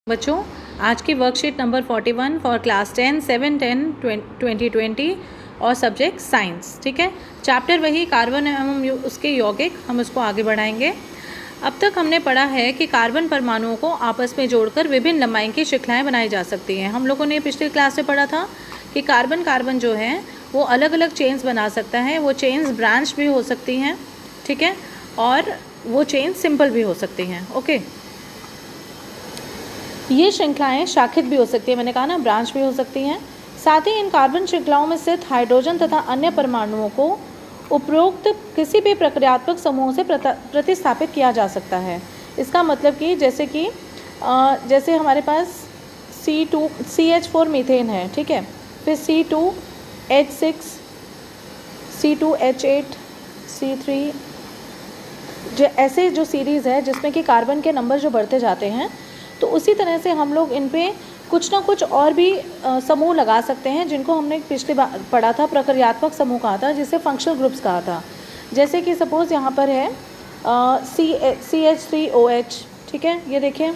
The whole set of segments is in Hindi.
बच्चों, आज की वर्कशीट नंबर 41 फॉर क्लास 10 7-10-2020 और सब्जेक्ट साइंस। ठीक है, चैप्टर वही कार्बन एवं उसके यौगिक, हम उसको आगे बढ़ाएंगे। अब तक हमने पढ़ा है कि कार्बन परमाणुओं को आपस में जोड़कर विभिन्न लंबाई की श्रृंखलाएं बनाई जा सकती हैं। हम लोगों ने पिछले क्लास में पढ़ा था कि कार्बन जो है वो अलग अलग चेन्स बना सकता है। वो चेन्स ब्रांच भी हो सकती हैं, ठीक है, और वो चेन्स सिंपल भी हो सकती हैं। ओके, ये श्रृंखलाएं शाखित भी हो सकती है, मैंने कहा ना, ब्रांच भी हो सकती हैं। साथ ही इन कार्बन श्रृंखलाओं में स्थित हाइड्रोजन तथा अन्य परमाणुओं को उपरोक्त किसी भी प्रक्रियात्मक समूह से प्रतिस्थापित किया जा सकता है। इसका मतलब कि जैसे हमारे पास CH4 मीथेन है, ठीक है, फिर C2H6, C2H8, C3, ऐसे जो सीरीज़ है जिसमें कि कार्बन के नंबर जो बढ़ते जाते हैं, तो उसी तरह से हम लोग इन पे कुछ ना कुछ और भी समूह लगा सकते हैं, जिनको हमने पिछले बार पढ़ा था, प्रक्रियात्मक समूह कहा था, जिसे फंक्शनल ग्रुप्स कहा था। जैसे कि सपोज़ यहाँ पर है CH3OH, ठीक है, ये देखिए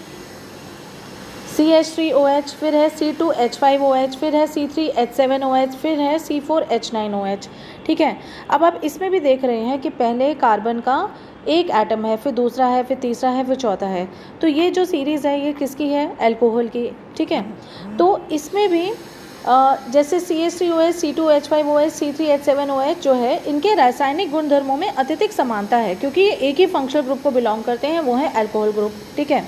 CH3OH, फिर है C2H5OH, फिर है C3H7OH, फिर है C4H9OH, ठीक है। अब आप इसमें भी देख रहे हैं कि पहले कार्बन का एक एटम है, फिर दूसरा है, फिर तीसरा है, फिर चौथा है। तो ये जो सीरीज़ है ये किसकी है? अल्कोहल की, ठीक है। तो इसमें भी जैसे CH3OH, C2H5OH, C3H7OH जो है, इनके रासायनिक गुणधर्मों में अत्यधिक समानता है, क्योंकि ये एक ही फंक्शनल ग्रुप को बिलोंग करते हैं, वो है अल्कोहल ग्रुप, ठीक है।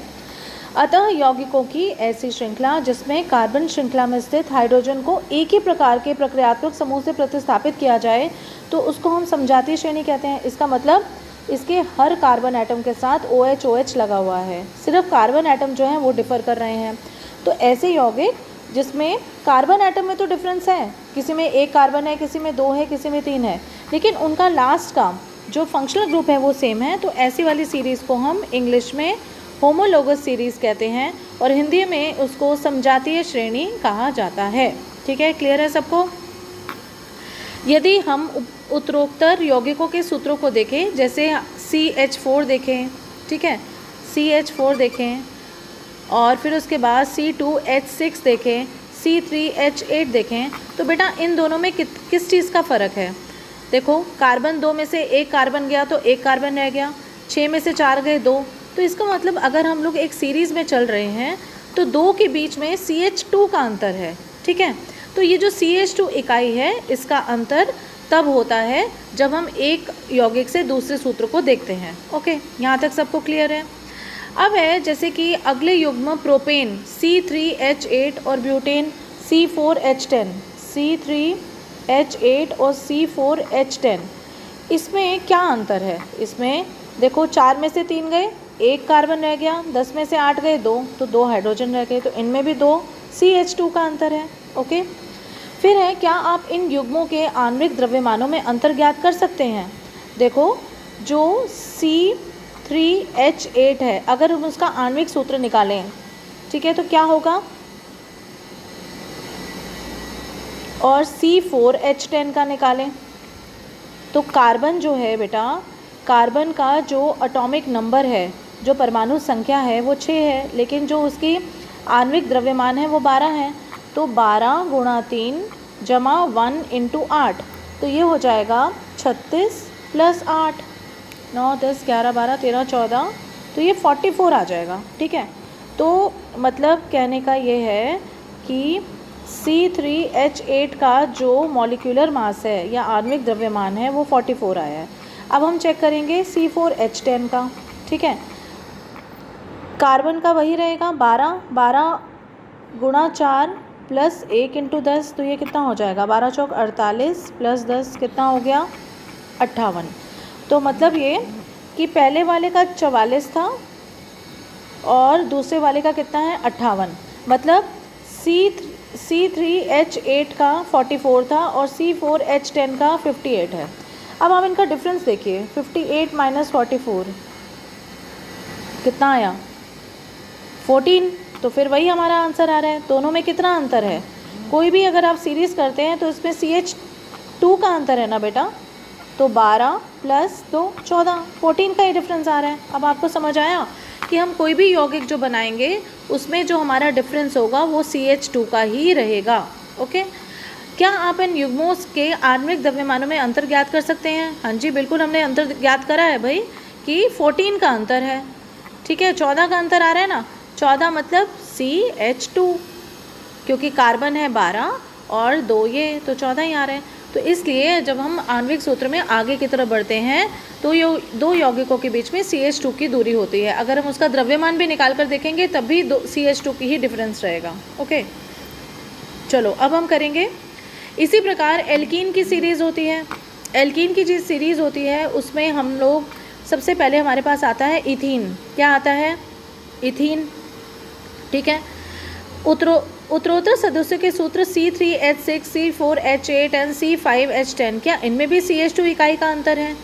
अतः यौगिकों की ऐसी श्रृंखला जिसमें कार्बन श्रृंखला में स्थित हाइड्रोजन को एक ही प्रकार के प्रक्रियात्मक समूह से प्रतिस्थापित किया जाए तो उसको हम समजातीय श्रेणी कहते हैं। इसका मतलब इसके हर कार्बन एटम के साथ OH लगा हुआ है, सिर्फ कार्बन एटम जो हैं वो डिफ़र कर रहे हैं। तो ऐसे यौगिक जिसमें कार्बन एटम में तो डिफरेंस है, किसी में एक कार्बन है, किसी में 2 है, किसी में 3 है, लेकिन उनका लास्ट का जो फंक्शनल ग्रुप है वो सेम है। तो ऐसी वाली सीरीज़ को हम इंग्लिश में होमोलोगस सीरीज़ कहते हैं और हिंदी में उसको समजातीय श्रेणी कहा जाता है। ठीक है, क्लियर है सबको? यदि हम उत्तरोत्तर यौगिकों के सूत्रों को देखें, जैसे CH4 देखें, ठीक है, CH4 देखें, और फिर उसके बाद C2H6 देखें, C3H8 देखें, तो बेटा इन दोनों में किस चीज़ का फ़र्क है? देखो, कार्बन 2 में से एक कार्बन गया तो एक कार्बन रह गया, 6 में से 4 गए 2। तो इसका मतलब अगर हम लोग एक सीरीज़ में चल रहे हैं तो 2 के बीच में CH2 का अंतर है, ठीक है। तो ये जो CH2 इकाई है, इसका अंतर तब होता है जब हम एक यौगिक से दूसरे सूत्र को देखते हैं। ओके, यहाँ तक सबको क्लियर है? अब है जैसे कि अगले युग्म प्रोपेन C3H8 और ब्यूटेन C4H10, C3H8 और C4H10, इसमें क्या अंतर है? इसमें देखो, 4 में से 3 गए, एक कार्बन रह गया, 10 में से 8 गए 2, तो 2 हाइड्रोजन रह गए, तो इनमें भी 2 CH2 का अंतर है। ओके, फिर है, क्या आप इन युग्मों के आणविक द्रव्यमानों में अंतर ज्ञात कर सकते हैं? देखो, जो C3H8 है, अगर हम उसका आणविक सूत्र निकालें, ठीक है, तो क्या होगा? और C4H10 का निकालें तो कार्बन जो है बेटा, कार्बन का जो एटॉमिक नंबर है, जो परमाणु संख्या है वो 6 है, लेकिन जो उसकी आणविक द्रव्यमान है वो 12 है। तो 12 × 3 जमा 1 × 8, तो ये हो जाएगा 36 + 8, 9, 10, 11, 12, 13, 14, तो ये 44 आ जाएगा, ठीक है। तो मतलब कहने का ये है कि C3H8 का जो मॉलिक्यूलर मास है या आणविक द्रव्यमान है वो 44 आया है। अब हम चेक करेंगे C4H10 का, ठीक है। कार्बन का वही रहेगा, 12 × 4 + 1 × 10, तो ये कितना हो जाएगा? 12 चौक 48 + 10 कितना हो गया? 58। तो मतलब ये कि पहले वाले का 44 था और दूसरे वाले का कितना है? 58। मतलब C3H8 का 44 था और C4H10 का 58 है। अब आप इनका डिफरेंस देखिए, 58 - 44 कितना आया? 14। तो फिर वही हमारा आंसर आ रहा है। दोनों में कितना अंतर है? कोई भी अगर आप सीरीज़ करते हैं तो इसमें CH2 का अंतर है ना बेटा, तो 12 + 2 14, 14 का ही डिफरेंस आ रहा है। अब आपको समझ आया कि हम कोई भी यौगिक जो बनाएंगे उसमें जो हमारा डिफरेंस होगा वो CH2 का ही रहेगा। ओके, क्या आप इन युग्मों के आणविक द्रव्यमानों में अंतर ज्ञात कर सकते हैं? हाँ जी बिल्कुल, हमने अंतर ज्ञात करा है भाई कि 14 का अंतर है। ठीक है, 14 का अंतर आ रहा है ना, 14 मतलब CH2, क्योंकि कार्बन है 12 और 2 ये, तो 14 ही आ रहे हैं। तो इसलिए जब हम आणविक सूत्र में आगे की तरफ बढ़ते हैं तो ये दो यौगिकों के बीच में CH2 की दूरी होती है। अगर हम उसका द्रव्यमान भी निकाल कर देखेंगे तब भी CH2 की ही डिफरेंस रहेगा। ओके, चलो अब हम करेंगे इसी प्रकार एल्कीन की सीरीज़ होती है। एल्कीन की जिस सीरीज़ होती है उसमें हम लोग सबसे पहले हमारे पास आता है इथीन। क्या आता है? इथीन। ठीक है, उत्तरोत्तर सदस्यों के सूत्र C3H6, C4H8 एंड C5H10, क्या इनमें भी CH2 इकाई का अंतर है?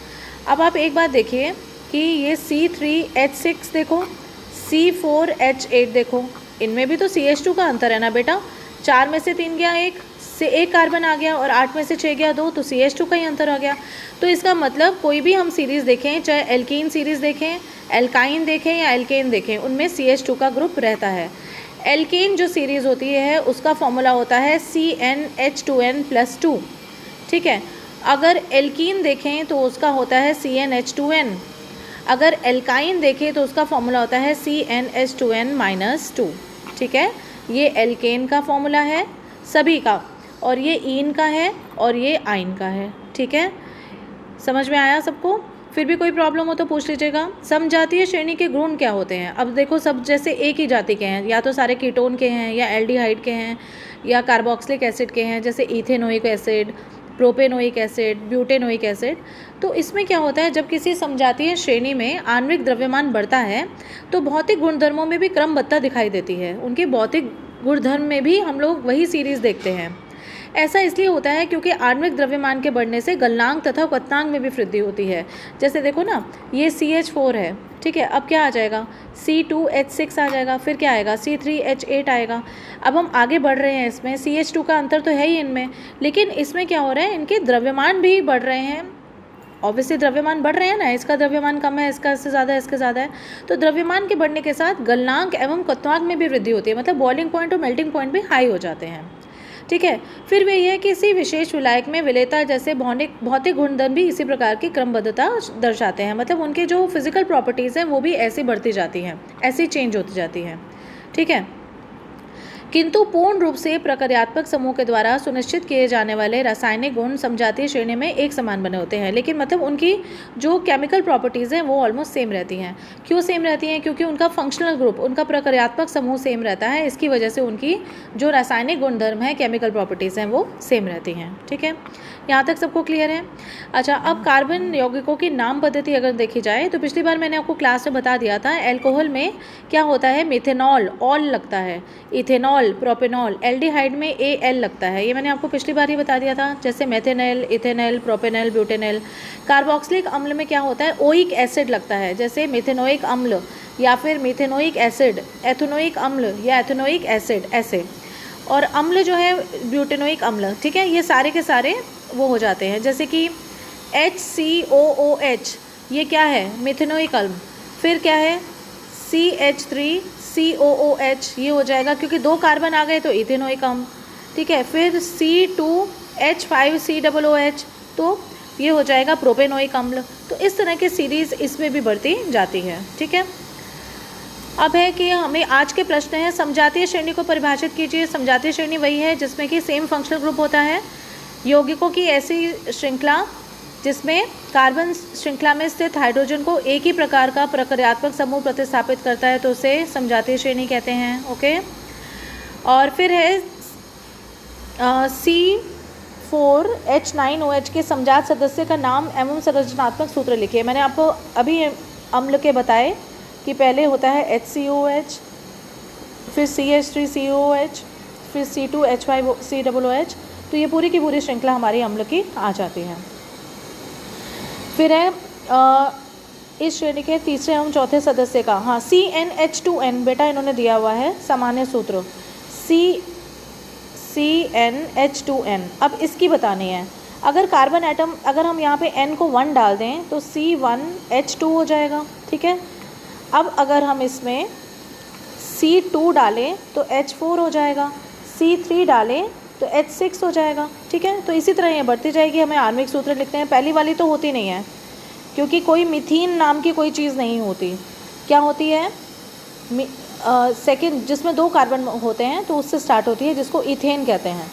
अब आप एक बात देखिए कि ये C3H6 देखो, C4H8 देखो, इनमें भी तो CH2 का अंतर है ना बेटा। 4 में से 3 गया, 1 से 1 कार्बन आ गया और 8 में से 6 गया 2, तो CH2 का ही अंतर आ गया। तो इसका मतलब कोई भी हम सीरीज़ देखें, चाहे एल्कीन सीरीज़ देखें, एल्काइन देखें या एल्केन देखें, उनमें CH2 का ग्रुप रहता है। एल्केन जो सीरीज़ होती है उसका फॉर्मूला होता है CnH2n+2। ठीक है, अगर एल्कीन देखें तो उसका होता है CnH2n। अगर एल्काइन देखें तो उसका फॉर्मूला होता है CnH2n-2। ठीक है, ये एल्केन का फॉर्मूला है सभी का, और ये ईन का है और ये आइन का है। ठीक है, समझ में आया सबको? फिर भी कोई प्रॉब्लम हो तो पूछ लीजिएगा। समजातीय श्रेणी के गुण क्या होते हैं? अब देखो, सब जैसे एक ही जाति के हैं, या तो सारे कीटोन के हैं या एल्डिहाइड के हैं या कार्बोक्सिलिक एसिड के हैं, जैसे ethanoic acid, propanoic acid, butanoic acid. तो इसमें क्या होता है, जब किसी समजातीय श्रेणी में आणविक द्रव्यमान बढ़ता है तो भौतिक गुणधर्मों में भी क्रमबद्धता दिखाई देती है। उनके भौतिक गुणधर्म में भी हम लोग वही सीरीज़ देखते हैं। ऐसा इसलिए होता है क्योंकि आणविक द्रव्यमान के बढ़ने से गलनांक तथा क्वथनांक में भी वृद्धि होती है। जैसे देखो ना, ये CH4 है, ठीक है, अब क्या आ जाएगा? C2H6 आ जाएगा, फिर क्या आएगा? C3H8 आएगा। अब हम आगे बढ़ रहे हैं, इसमें CH2 का अंतर तो है ही इनमें, लेकिन इसमें क्या हो रहा है, इनके द्रव्यमान भी बढ़ रहे हैं। ऑब्वियसली द्रव्यमान बढ़ रहे हैं ना, इसका द्रव्यमान कम है, इसका इससे ज़्यादा है, इसके ज़्यादा है। तो द्रव्यमान के बढ़ने के साथ गलनांक एवं क्वथनांक में भी वृद्धि होती है, मतलब बॉइलिंग पॉइंट और मेल्टिंग पॉइंट भी हाई हो जाते हैं। ठीक है, फिर वही है कि किसी विशेष विलायक में विलेयता जैसे भौतिक गुणधर्म भी इसी प्रकार की क्रमबद्धता दर्शाते हैं, मतलब उनके जो फिजिकल प्रॉपर्टीज़ हैं वो भी ऐसी बढ़ती जाती हैं, ऐसी चेंज होती जाती हैं। ठीक है, किंतु पूर्ण रूप से प्रक्रियात्मक समूह के द्वारा सुनिश्चित किए जाने वाले रासायनिक गुण समजातीय श्रेणी में एक समान बने होते हैं, लेकिन मतलब उनकी जो केमिकल प्रॉपर्टीज़ हैं वो ऑलमोस्ट सेम रहती हैं। क्यों सेम रहती हैं? क्योंकि उनका फंक्शनल ग्रुप, उनका प्रक्रियात्मक समूह सेम रहता है, इसकी वजह से उनकी जो रासायनिक गुणधर्म है, केमिकल प्रॉपर्टीज़ हैं, वो सेम रहती हैं। ठीक है, यहाँ तक सबको क्लियर है? अच्छा, अब कार्बन यौगिकों की नाम पद्धति अगर देखी जाए तो पिछली बार मैंने आपको क्लास में बता दिया था, एल्कोहल में क्या होता है, मिथेनॉल ऑल लगता है, इथेनॉल, प्रोपेनॉल, एल्डिहाइड में AL लगता है, ये मैंने आपको पिछली बार ही बता दिया था, जैसे methanol, ethanol, propanol, butanol. Carboxylic अम्ल में क्या होता है, ओइक एसिड लगता है, जैसे मिथेनोइक अम्ल या फिर मिथेनोइक एसिड, एथेनोइक अम्ल या एथेनोइक एसिड, ऐसे। और अम्ल जो है ब्यूटेनोइक अम्ल। ठीक है, ये सारे के सारे वो हो जाते हैं, जैसे कि HCOOH, ये क्या है, मिथेनोइक अम्ल। फिर क्या है, CH3COOH, ये हो जाएगा क्योंकि 2 कार्बन आ गए तो इथेनोइक अम्ल। ठीक है, फिर C2H5COOH, तो ये हो जाएगा प्रोपेनोइक अम्ल। तो इस तरह की सीरीज़ इसमें भी बढ़ती जाती है। ठीक है, अब है कि हमें आज के प्रश्न हैं, समजातीय श्रेणी को परिभाषित कीजिए। समजातीय श्रेणी वही है जिसमें कि सेम फंक्शनल ग्रुप होता है, यौगिकों की ऐसी श्रृंखला जिसमें कार्बन श्रृंखला में स्थित हाइड्रोजन को एक ही प्रकार का प्रक्रियात्मक समूह प्रतिस्थापित करता है, तो उसे समजातीय श्रेणी कहते हैं। ओके, और फिर है C4H9OH के समजात सदस्य का नाम एवं संरचनात्मक सूत्र लिखिए। मैंने आपको अभी अम्ल के बताए कि पहले होता है HCOH, फिर CH3COOH, फिर C2H5COOH, तो ये पूरी की पूरी श्रृंखला हमारी अम्ल की आ जाती है। फिर है इस श्रेणी के तीसरे एवं चौथे सदस्य का, हाँ, CnH2n, बेटा इन्होंने दिया हुआ है सामान्य सूत्र CnH2n। अब इसकी बतानी है, अगर कार्बन एटम, अगर हम यहाँ पे n को 1 डाल दें तो C1H2 हो जाएगा। ठीक है, अब अगर हम इसमें C2 डालें तो H4 हो जाएगा, C3 डालें तो H6 हो जाएगा। ठीक है, तो इसी तरह ये बढ़ती जाएगी। हमें आणविक सूत्र लिखते हैं। पहली वाली तो होती नहीं है, क्योंकि कोई मिथीन नाम की कोई चीज़ नहीं होती। क्या होती है? सेकंड, जिसमें 2 कार्बन होते हैं तो उससे स्टार्ट होती है, जिसको इथेन कहते हैं।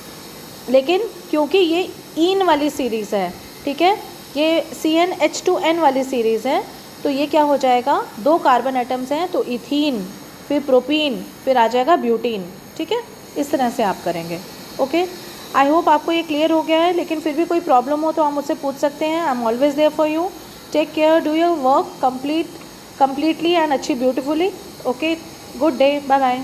लेकिन क्योंकि ये ईन वाली सीरीज़ है, ठीक है, ये CnH2n वाली सीरीज़ है, तो ये क्या हो जाएगा, 2 कार्बन एटम्स हैं तो इथीन, फिर प्रोपीन, फिर आ जाएगा ब्यूटीन। ठीक है, इस तरह से आप करेंगे। ओके, आई होप आपको ये क्लियर हो गया है। लेकिन फिर भी कोई प्रॉब्लम हो तो आप मुझसे पूछ सकते हैं। I am always there for you. Take care, do your work completely and अच्छी beautifully. Okay, good day, bye bye.